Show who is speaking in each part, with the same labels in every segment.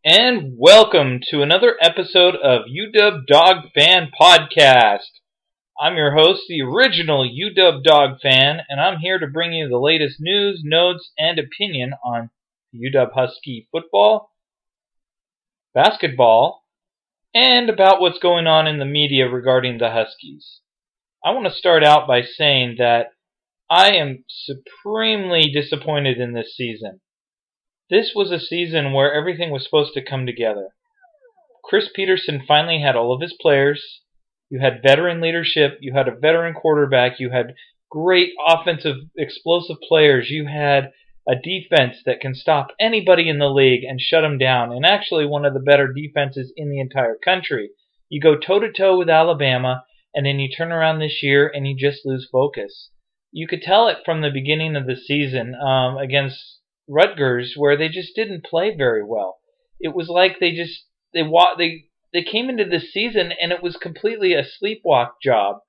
Speaker 1: And welcome to another episode of UW Dog Fan Podcast. I'm your host, the original UW Dog Fan, and I'm here to bring you the latest news, notes, and opinion on UW Husky football, basketball, and about what's going on in the media regarding the Huskies. I want to start out by saying that I am supremely disappointed in this season. This was a season where everything was supposed to come together. Chris Petersen finally had all of his players. You had veteran leadership. You had a veteran quarterback. You had great offensive, explosive players. You had a defense that can stop anybody in the league and shut them down, and actually one of the better defenses in the entire country. You go toe-to-toe with Alabama, and then you turn around this year and you just lose focus. You could tell it from the beginning of the season against Rutgers, where they just didn't play very well. It was like they came into this season and it was completely a sleepwalk job.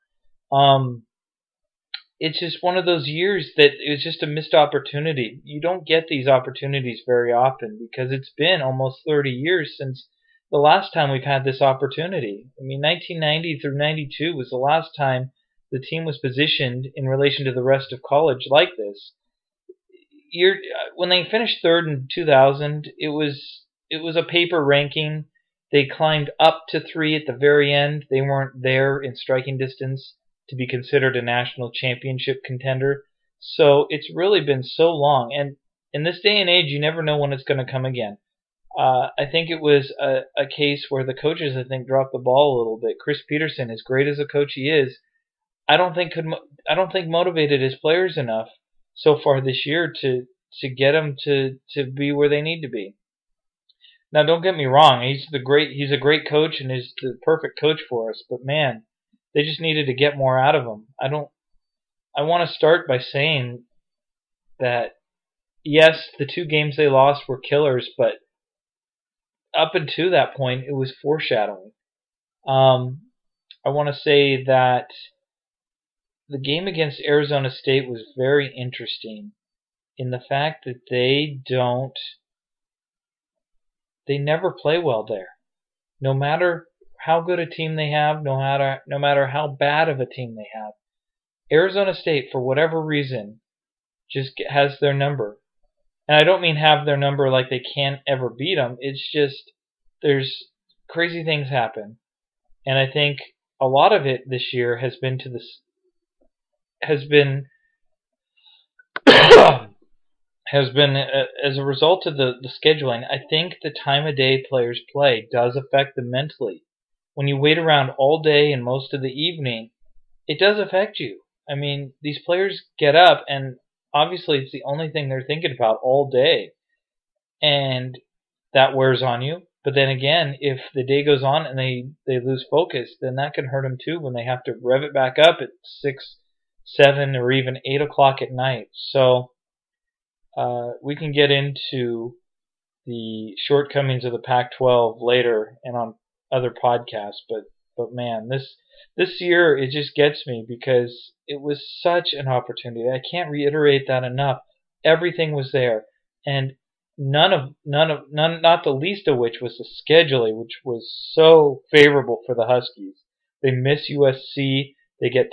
Speaker 1: It's just one of those years that it was just a missed opportunity. You don't get these opportunities very often because it's been almost 30 years since the last time we've had this opportunity. I mean, 1990 through 92 was the last time the team was positioned in relation to the rest of college like this. When they finished third in 2000, it was a paper ranking. They climbed up to 3 at the very end. They weren't there in striking distance to be considered a national championship contender. So it's really been so long. And in this day and age, you never know when it's going to come again. I think it was a case where the coaches, dropped the ball a little bit. Chris Petersen, as great as a coach he is, I don't think motivated his players enough so far this year to get them to be where they need to be. Now, don't get me wrong, he's a great coach and is the perfect coach for us, but man, they just needed to get more out of him. I want to start by saying that yes, the 2 games they lost were killers, but up until that point, it was foreshadowing. I want to say that the game against Arizona State was very interesting in the fact that they never play well there. No matter how good a team they have, no matter how bad of a team they have, Arizona State, for whatever reason, just has their number. And I don't mean have their number like they can't ever beat them. It's just there's crazy things happen. And I think a lot of it this year has been as a result of the scheduling. I think the time of day players play does affect them mentally. When you wait around all day and most of the evening, it does affect you. I mean, these players get up, and obviously it's the only thing they're thinking about all day. And that wears on you. But then again, if the day goes on and they lose focus, then that can hurt them too when they have to rev it back up at 6, 7, or even 8 o'clock at night. So we can get into the shortcomings of the Pac-12 later and on other podcasts, but man, this year it just gets me because it was such an opportunity. I can't reiterate that enough. Everything was there, and not the least of which was the scheduling, which was so favorable for the Huskies. They miss USC. They get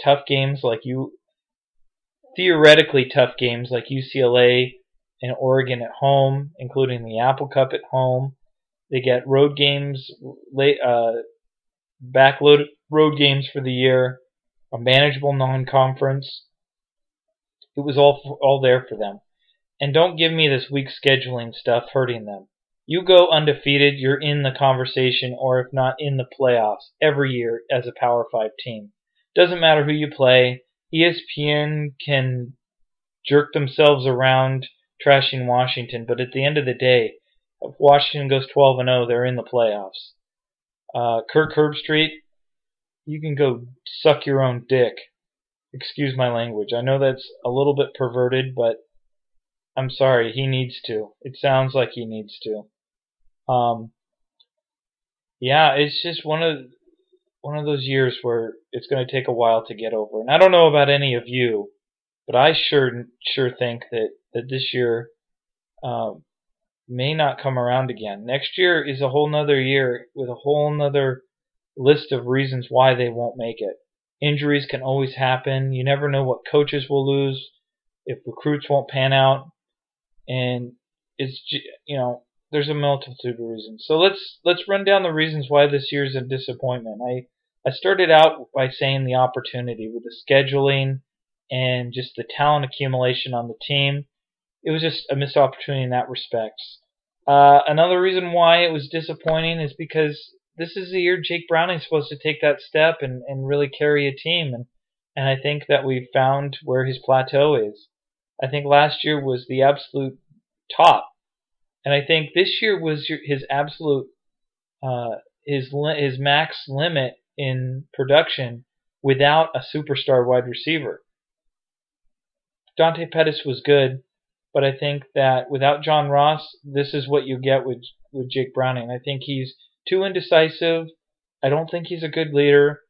Speaker 1: theoretically tough games like UCLA and Oregon at home, including the Apple Cup at home. They get road games, backloaded road games for the year, a manageable non-conference. It was all there for them. And don't give me this weak scheduling stuff hurting them. You go undefeated, you're in the conversation, or if not in the playoffs, every year as a Power 5 team. Doesn't matter who you play. ESPN can jerk themselves around trashing Washington, but at the end of the day, if Washington goes 12-0, they're in the playoffs. Kirk Herbstreit, you can go suck your own dick. Excuse my language. I know that's a little bit perverted, but I'm sorry, he needs to. It sounds like he needs to. Yeah, it's just one of those years where it's going to take a while to get over. And I don't know about any of you, but I sure think that this year may not come around again. Next year is a whole nother year with a whole nother list of reasons why they won't make it. Injuries can always happen. You never know what coaches will lose, if recruits won't pan out, and there's a multitude of reasons. So let's run down the reasons why this year's a disappointment. I started out by saying the opportunity with the scheduling and just the talent accumulation on the team. It was just a missed opportunity in that respect. Another reason why it was disappointing is because this is the year Jake Browning's supposed to take that step and really carry a team, and I think that we've found where his plateau is. I think last year was the absolute top, and I think this year was his absolute his max limit in production without a superstar wide receiver. Dante Pettis was good, but I think that without John Ross, this is what you get with Jake Browning. I think he's too indecisive. I don't think he's a good leader.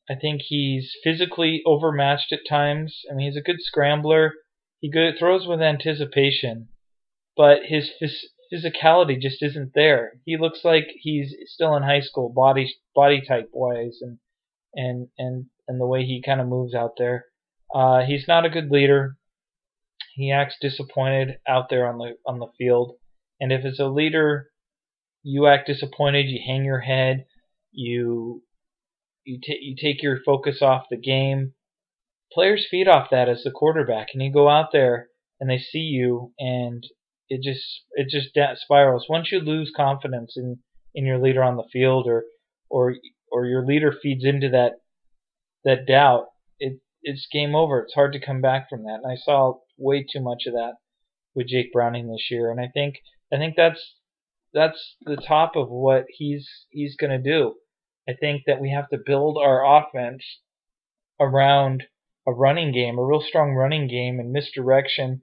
Speaker 1: I think he's physically overmatched at times. I mean, he's a good scrambler. He throws with anticipation, but his physicality just isn't there. He looks like he's still in high school, body type wise, and the way he kind of moves out there. He's not a good leader. He acts disappointed out there on the field, and if as a leader you act disappointed, you hang your head, you take your focus off the game. Players feed off that as the quarterback, and you go out there and they see you, and it just spirals. Once you lose confidence in your leader on the field, or your leader feeds into that doubt, it's game over. It's hard to come back from that. And I saw way too much of that with Jake Browning this year, and I think that's the top of what he's going to do. I think that we have to build our offense around a running game, a real strong running game, and misdirection,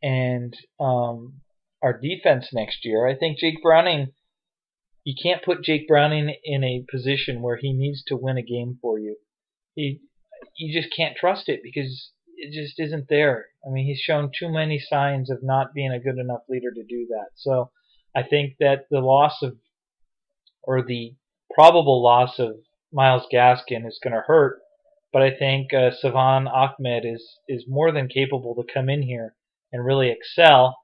Speaker 1: and our defense next year. I think Jake Browning, you can't put Jake Browning in a position where he needs to win a game for you. You just can't trust it because it just isn't there. I mean, he's shown too many signs of not being a good enough leader to do that. So I think that the probable loss of Myles Gaskin is going to hurt, but I think Salvon Ahmed is more than capable to come in here and really excel.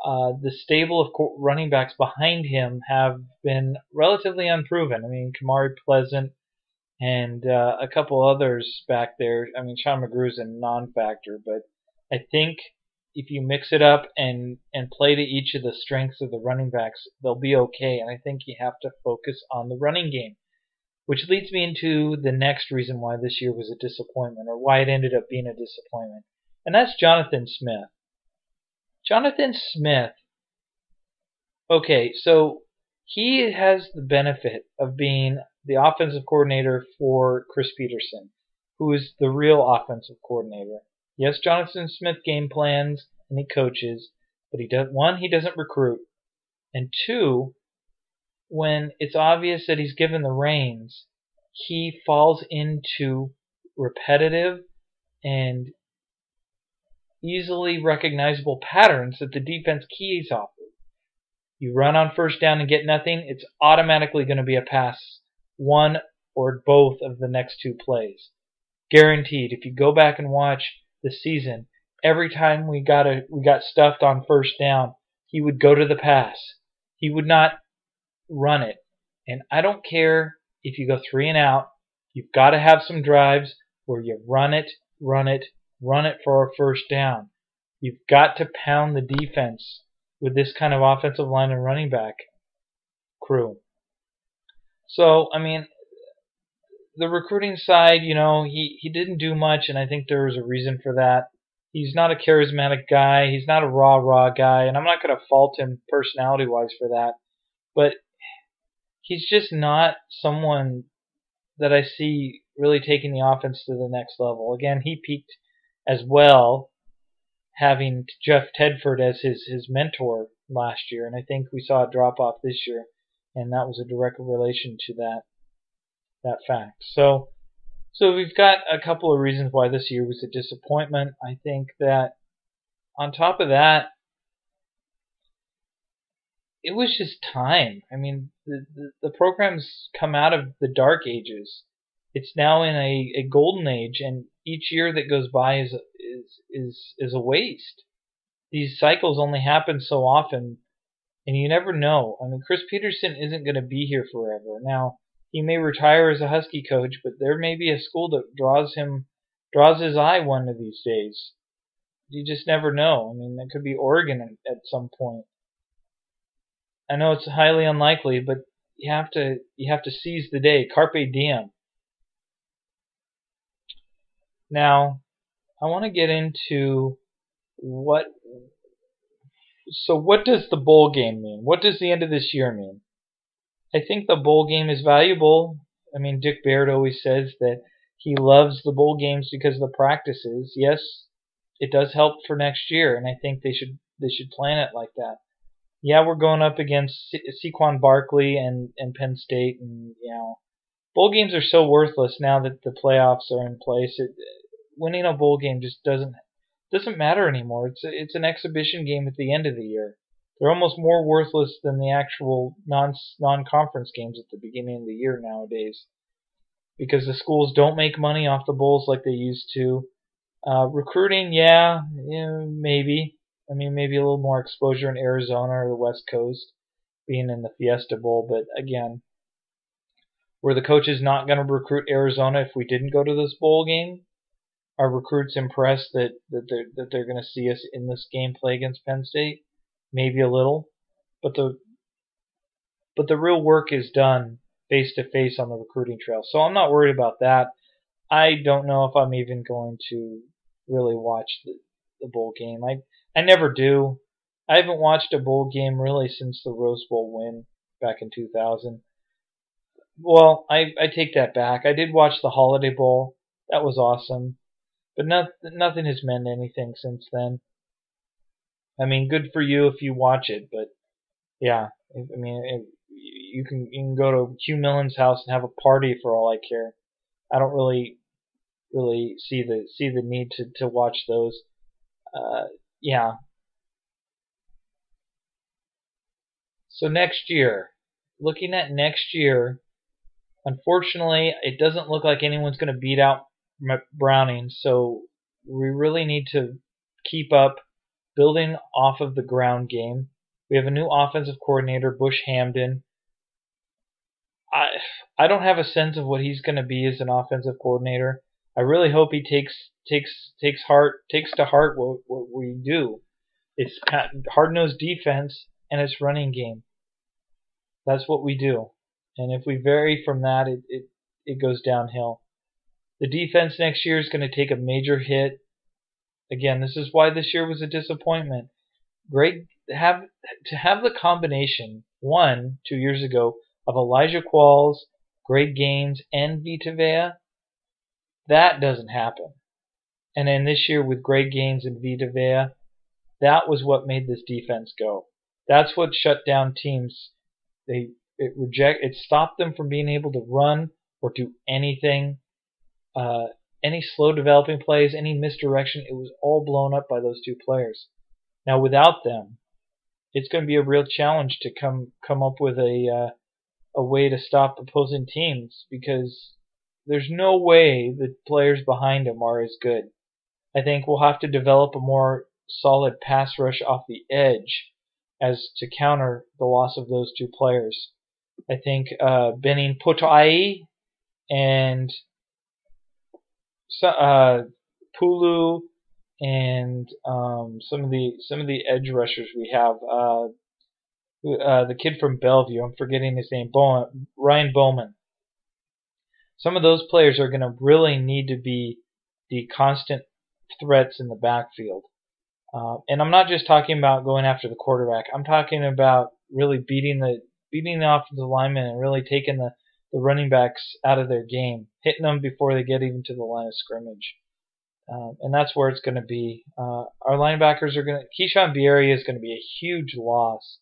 Speaker 1: The stable of running backs behind him have been relatively unproven. I mean, Kamari Pleasant and a couple others back there. I mean, Sean McGrew's a non-factor, but I think if you mix it up and play to each of the strengths of the running backs, they'll be okay. And I think you have to focus on the running game, which leads me into the next reason why this year was a disappointment, or why it ended up being a disappointment, and that's Jonathan Smith. Jonathan Smith, okay, so he has the benefit of being the offensive coordinator for Chris Peterson, who is the real offensive coordinator. Yes, Jonathan Smith game plans and he coaches, but he doesn't recruit, and two, when it's obvious that he's given the reins, he falls into repetitive and easily recognizable patterns that the defense keys off of. You run on first down and get nothing, it's automatically going to be a pass, one or both of the next two plays. Guaranteed. If you go back and watch the season, every time we got stuffed on first down, he would go to the pass. He would not run it. And I don't care if you go 3 and out, you've got to have some drives where you run it for a first down. You've got to pound the defense with this kind of offensive line and running back crew. So, I mean, the recruiting side, he didn't do much, and I think there was a reason for that. He's not a charismatic guy. He's not a raw guy, and I'm not going to fault him personality-wise for that. But he's just not someone that I see really taking the offense to the next level. Again, he peaked as well, having Jeff Tedford as his mentor last year, and I think we saw a drop-off this year, and that was a direct relation to that fact. So we've got a couple of reasons why this year was a disappointment. I think that on top of that, it was just time. I mean, the program's come out of the dark ages. It's now in a golden age, and each year that goes by is a waste. These cycles only happen so often, and you never know. I mean, Chris Peterson isn't going to be here forever. Now, he may retire as a Husky coach, but there may be a school that draws his eye one of these days. You just never know. I mean, that could be Oregon at some point. I know it's highly unlikely, but you have to seize the day. Carpe diem. Now, I want to get into what. So, what does the bowl game mean? What does the end of this year mean? I think the bowl game is valuable. I mean, Dick Baird always says that he loves the bowl games because of the practices. Yes, it does help for next year, and I think they should plan it like that. Yeah, we're going up against Saquon Barkley and Penn State, and bowl games are so worthless now that the playoffs are in place. Winning a bowl game just doesn't matter anymore. It's an exhibition game at the end of the year. They're almost more worthless than the actual non-conference games at the beginning of the year nowadays, because the schools don't make money off the bowls like they used to. Recruiting, yeah, maybe. I mean, maybe a little more exposure in Arizona or the West Coast, being in the Fiesta Bowl. But again, were the coaches not going to recruit Arizona if we didn't go to this bowl game? Are recruits impressed that they're going to see us in this game play against Penn State? Maybe a little, but the real work is done face to face on the recruiting trail. So I'm not worried about that. I don't know if I'm even going to really watch the bowl game. I never do. I haven't watched a bowl game really since the Rose Bowl win back in 2000. Well, I take that back. I did watch the Holiday Bowl. That was awesome. But nothing has meant anything since then. I mean, good for you if you watch it, but yeah, I mean, you can go to Hugh Millen's house and have a party for all I care. I don't really see the need to watch those. Yeah. So next year, looking at next year, unfortunately, it doesn't look like anyone's going to beat out Browning. So we really need to keep up building off of the ground game. We have a new offensive coordinator, Bush Hamdan. I don't have a sense of what he's going to be as an offensive coordinator. I really hope he takes to heart what we do. It's hard-nosed defense and it's running game. That's what we do. And if we vary from that, it goes downhill. The defense next year is going to take a major hit. Again, this is why this year was a disappointment. To have the combination 2 years ago of Elijah Qualls, Greg Gaines, and Vita Vea, that doesn't happen. And then this year with Greg Gaines and Vita Vea, that was what made this defense go. That's what shut down teams. It stopped them from being able to run or do anything. Any slow developing plays, any misdirection, it was all blown up by those two players. Now without them, it's going to be a real challenge to come up with a way to stop opposing teams, because there's no way the players behind them are as good. I think we'll have to develop a more solid pass rush off the edge as to counter the loss of those two players. I think Benin Potoai and Pulu and some of the edge rushers we have. The kid from Bellevue, I'm forgetting his name, Ryan Bowman. Some of those players are going to really need to be the constant threats in the backfield. And I'm not just talking about going after the quarterback. I'm talking about really beating the offensive linemen and really taking the running backs out of their game, hitting them before they get even to the line of scrimmage. And that's where it's going to be. Our linebackers are going to. Keyshawn Bierria is going to be a huge loss.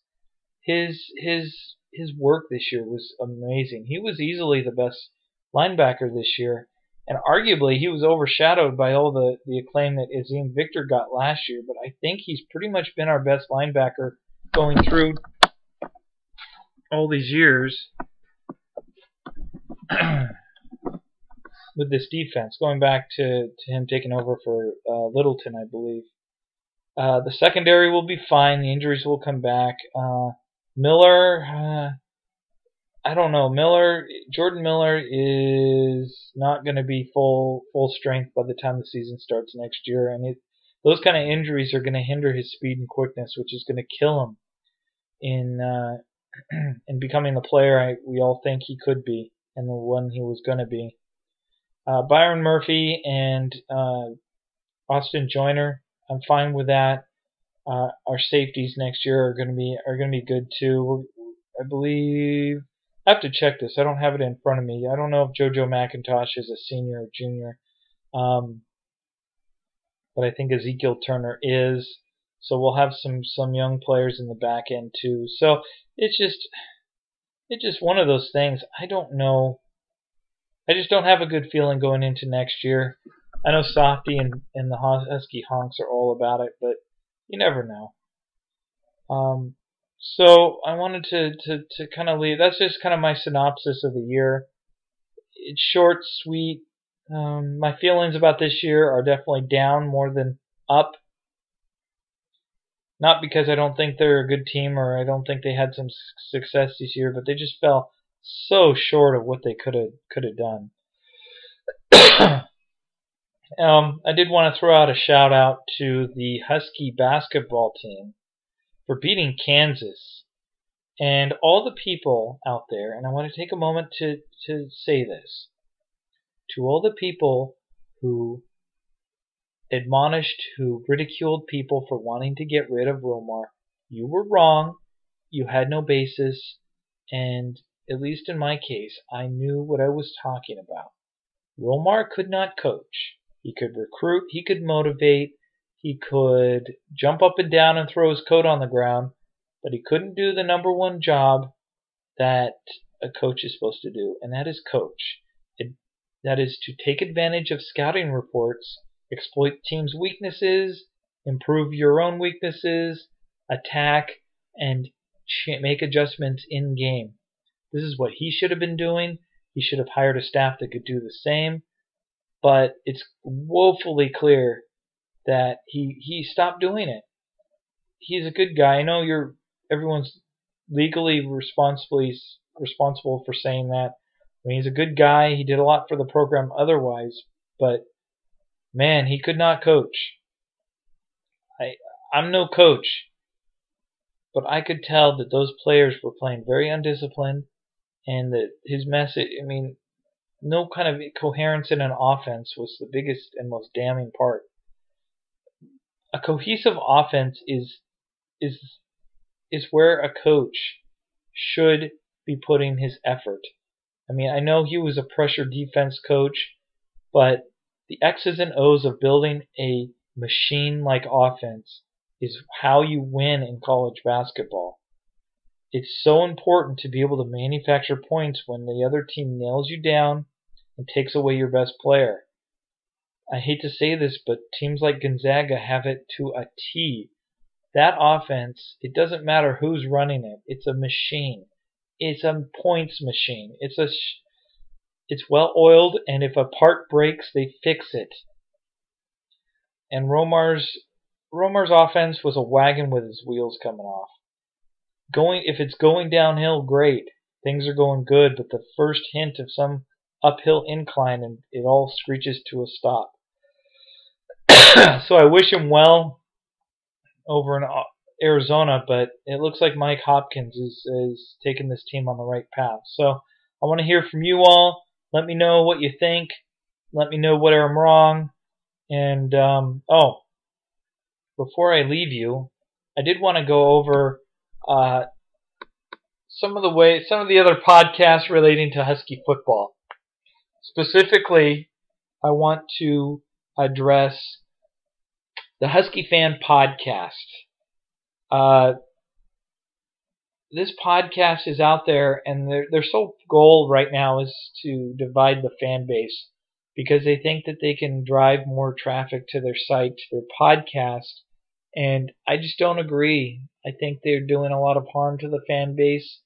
Speaker 1: His work this year was amazing. He was easily the best linebacker this year, and arguably he was overshadowed by all the acclaim that Azeem Victor got last year. But I think he's pretty much been our best linebacker going through all these years with this defense, going back to him taking over for Littleton, I believe. The secondary will be fine. The injuries will come back. Miller, I don't know. Jordan Miller is not going to be full strength by the time the season starts next year, and those kind of injuries are going to hinder his speed and quickness, which is going to kill him in becoming the player we all think he could be and the one he was going to be. Byron Murphy and Austin Joyner, I'm fine with that. Our safeties next year are going to be good too. I believe I have to check this. I don't have it in front of me. I don't know if JoJo McIntosh is a senior or junior, but I think Ezekiel Turner is. So we'll have some young players in the back end too. So it's just one of those things. I don't know. I just don't have a good feeling going into next year. I know Softy and the Husky Honks are all about it, but you never know. So I wanted to kind of leave. That's just kind of my synopsis of the year. It's short, sweet. My feelings about this year are definitely down more than up. Not because I don't think they're a good team or I don't think they had some success this year, but they just fell so short of what they could have done. I did want to throw out a shout out to the Husky basketball team for beating Kansas and all the people out there. And I want to take a moment to say this to all the people who admonished, who ridiculed people for wanting to get rid of Romar. You were wrong. You had no basis, and at least in my case, I knew what I was talking about. Romar could not coach. He could recruit, he could motivate, he could jump up and down and throw his coat on the ground, but he couldn't do the number one job that a coach is supposed to do, and that is coach. That is to take advantage of scouting reports, exploit teams' weaknesses, improve your own weaknesses, attack, and make adjustments in game. This is what he should have been doing. He should have hired a staff that could do the same. But it's woefully clear that he stopped doing it. He's a good guy. I know everyone's legally responsible for saying that. I mean, he's a good guy. He did a lot for the program otherwise, but man, he could not coach. I'm no coach, but I could tell that those players were playing very undisciplined, and that his message, I mean, no kind of coherence in an offense was the biggest and most damning part. A cohesive offense is where a coach should be putting his effort. I mean, I know he was a pressure defense coach, but the X's and O's of building a machine-like offense is how you win in college basketball. It's so important to be able to manufacture points when the other team nails you down and takes away your best player. I hate to say this, but teams like Gonzaga have it to a T. That offense, it doesn't matter who's running it. It's a machine. It's a points machine. It's well oiled, and if a part breaks, they fix it. And Romar's offense was a wagon with his wheels coming off. If it's going downhill, great. Things are going good, but the first hint of some uphill incline and it all screeches to a stop. So I wish him well over in Arizona, but it looks like Mike Hopkins is taking this team on the right path. So I want to hear from you all. Let me know what you think. Let me know where I'm wrong. And before I leave you, I did want to go over some of the other podcasts relating to Husky football. Specifically, I want to address the Husky Fan Podcast. This podcast is out there, and their sole goal right now is to divide the fan base because they think that they can drive more traffic to their site, to their podcast, and I just don't agree. I think they're doing a lot of harm to the fan base.